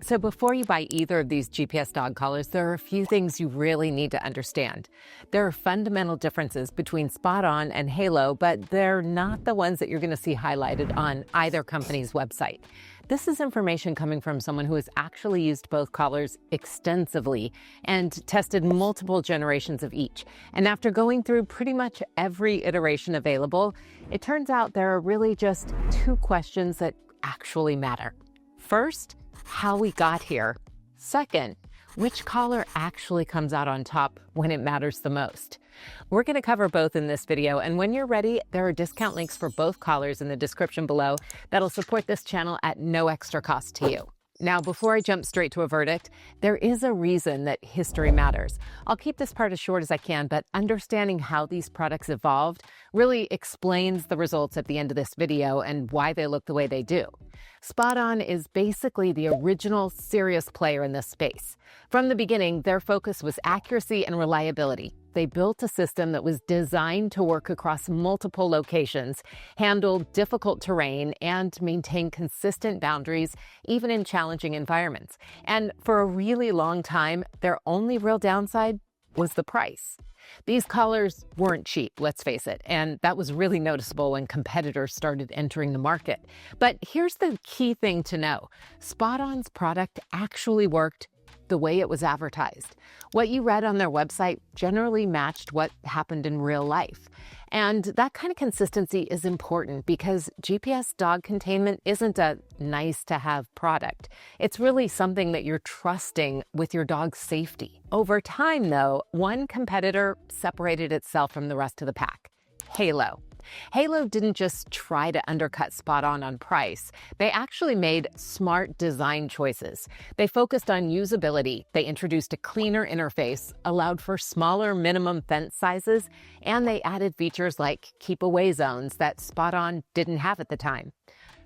So before you buy either of these GPS dog collars, there are a few things you really need to understand. There are fundamental differences between SpotOn and Halo, but they're not the ones that you're going to see highlighted on either company's website. This is information coming from someone who has actually used both collars extensively and tested multiple generations of each. And after going through pretty much every iteration available, it turns out there are really just two questions that actually matter. First, how we got here. Second, which collar actually comes out on top when it matters the most. We're going to cover both in this video, and when you're ready, there are discount links for both collars in the description below that'll support this channel at no extra cost to you. Now, before I jump straight to a verdict, there is a reason that history matters. I'll keep this part as short as I can, but understanding how these products evolved really explains the results at the end of this video and why they look the way they do. SpotOn is basically the original serious player in this space. From the beginning, their focus was accuracy and reliability. They built a system that was designed to work across multiple locations, handle difficult terrain, and maintain consistent boundaries, even in challenging environments. And for a really long time, their only real downside was the price. These collars weren't cheap, let's face it, and that was really noticeable when competitors started entering the market. But here's the key thing to know. SpotOn's product actually worked the way it was advertised. What you read on their website generally matched what happened in real life. And that kind of consistency is important because GPS dog containment isn't a nice-to-have product. It's really something that you're trusting with your dog's safety. Over time, though, one competitor separated itself from the rest of the pack: Halo. Halo didn't just try to undercut SpotOn on price. They actually made smart design choices. They focused on usability. They introduced a cleaner interface, allowed for smaller minimum fence sizes, and they added features like keep-away zones that SpotOn didn't have at the time.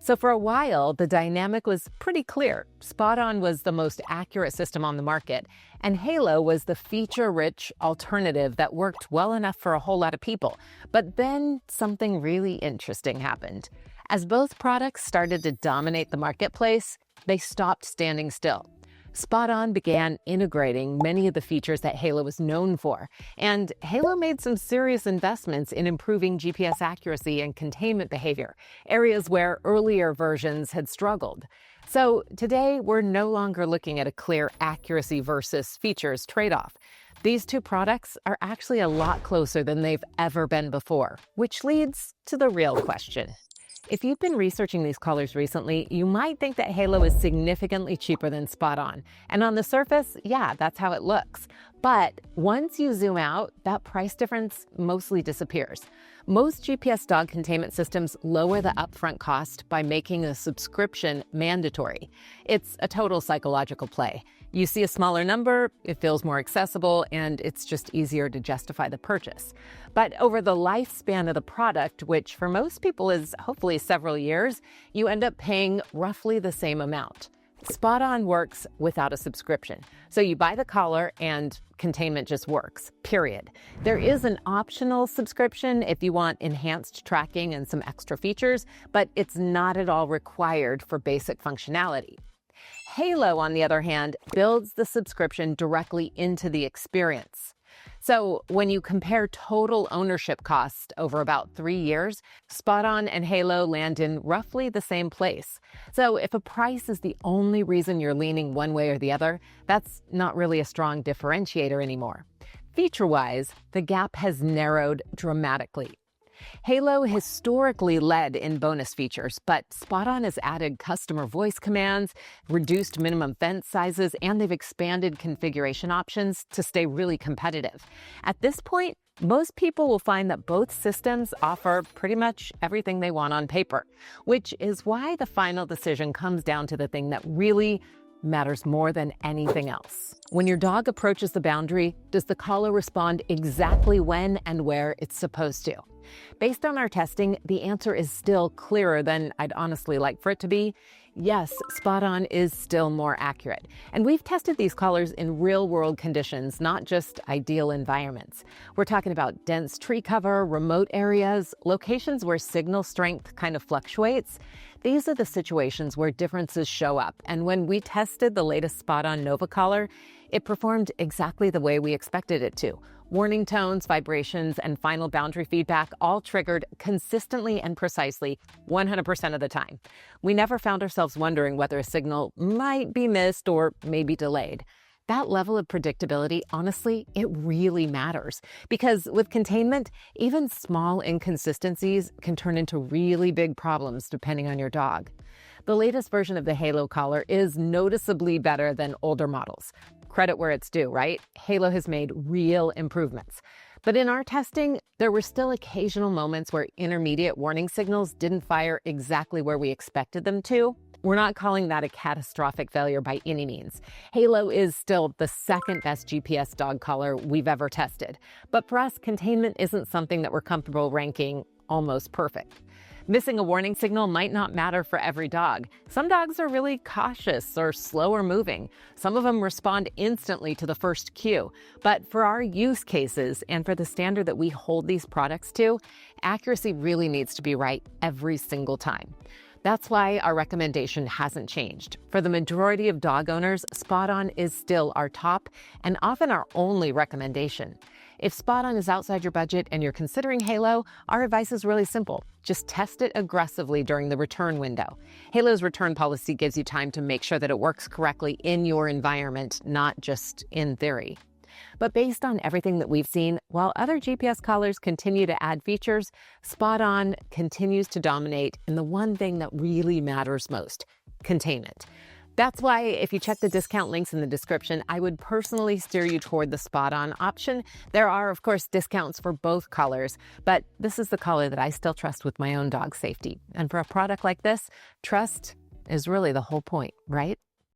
So for a while, the dynamic was pretty clear. SpotOn was the most accurate system on the market, and Halo was the feature-rich alternative that worked well enough for a whole lot of people. But then something really interesting happened. As both products started to dominate the marketplace, they stopped standing still. SpotOn began integrating many of the features that Halo was known for, and Halo made some serious investments in improving GPS accuracy and containment behavior, areas where earlier versions had struggled. So today, we're no longer looking at a clear accuracy versus features trade-off. These two products are actually a lot closer than they've ever been before, which leads to the real question. If you've been researching these collars recently, you might think that Halo is significantly cheaper than SpotOn. And on the surface, yeah, that's how it looks. But once you zoom out, that price difference mostly disappears. Most GPS dog containment systems lower the upfront cost by making a subscription mandatory. It's a total psychological play. You see a smaller number, it feels more accessible, and it's just easier to justify the purchase. But over the lifespan of the product, which for most people is hopefully several years, you end up paying roughly the same amount. SpotOn works without a subscription. So you buy the collar and containment just works, period. There is an optional subscription if you want enhanced tracking and some extra features, but it's not at all required for basic functionality. Halo, on the other hand, builds the subscription directly into the experience. So when you compare total ownership cost over about 3 years, SpotOn and Halo land in roughly the same place. So if a price is the only reason you're leaning one way or the other, that's not really a strong differentiator anymore. Feature-wise, the gap has narrowed dramatically. Halo historically led in bonus features, but SpotOn has added customer voice commands, reduced minimum fence sizes, and they've expanded configuration options to stay really competitive. At this point, most people will find that both systems offer pretty much everything they want on paper, which is why the final decision comes down to the thing that really matters more than anything else. When your dog approaches the boundary, does the collar respond exactly when and where it's supposed to? Based on our testing, the answer is still clearer than I'd honestly like for it to be. Yes, SpotOn is still more accurate. And we've tested these collars in real-world conditions, not just ideal environments. We're talking about dense tree cover, remote areas, locations where signal strength kind of fluctuates. These are the situations where differences show up. And when we tested the latest SpotOn Nova collar, it performed exactly the way we expected it to. Warning tones, vibrations, and final boundary feedback all triggered consistently and precisely 100% of the time. We never found ourselves wondering whether a signal might be missed or maybe delayed. That level of predictability, honestly, it really matters. Because with containment, even small inconsistencies can turn into really big problems depending on your dog. The latest version of the Halo collar is noticeably better than older models. Credit where it's due, right? Halo has made real improvements. But in our testing, there were still occasional moments where intermediate warning signals didn't fire exactly where we expected them to. We're not calling that a catastrophic failure by any means. Halo is still the second best GPS dog collar we've ever tested. But for us, containment isn't something that we're comfortable ranking almost perfect. Missing a warning signal might not matter for every dog. Some dogs are really cautious or slower moving. Some of them respond instantly to the first cue. But for our use cases and for the standard that we hold these products to, accuracy really needs to be right every single time. That's why our recommendation hasn't changed. For the majority of dog owners, SpotOn is still our top and often our only recommendation. If SpotOn is outside your budget and you're considering Halo, our advice is really simple. Just test it aggressively during the return window. Halo's return policy gives you time to make sure that it works correctly in your environment, not just in theory. But based on everything that we've seen, while other GPS collars continue to add features, SpotOn continues to dominate in the one thing that really matters most: containment. That's why if you check the discount links in the description, I would personally steer you toward the SpotOn option. There are, of course, discounts for both collars, but this is the collar that I still trust with my own dog's safety. And for a product like this, trust is really the whole point, right?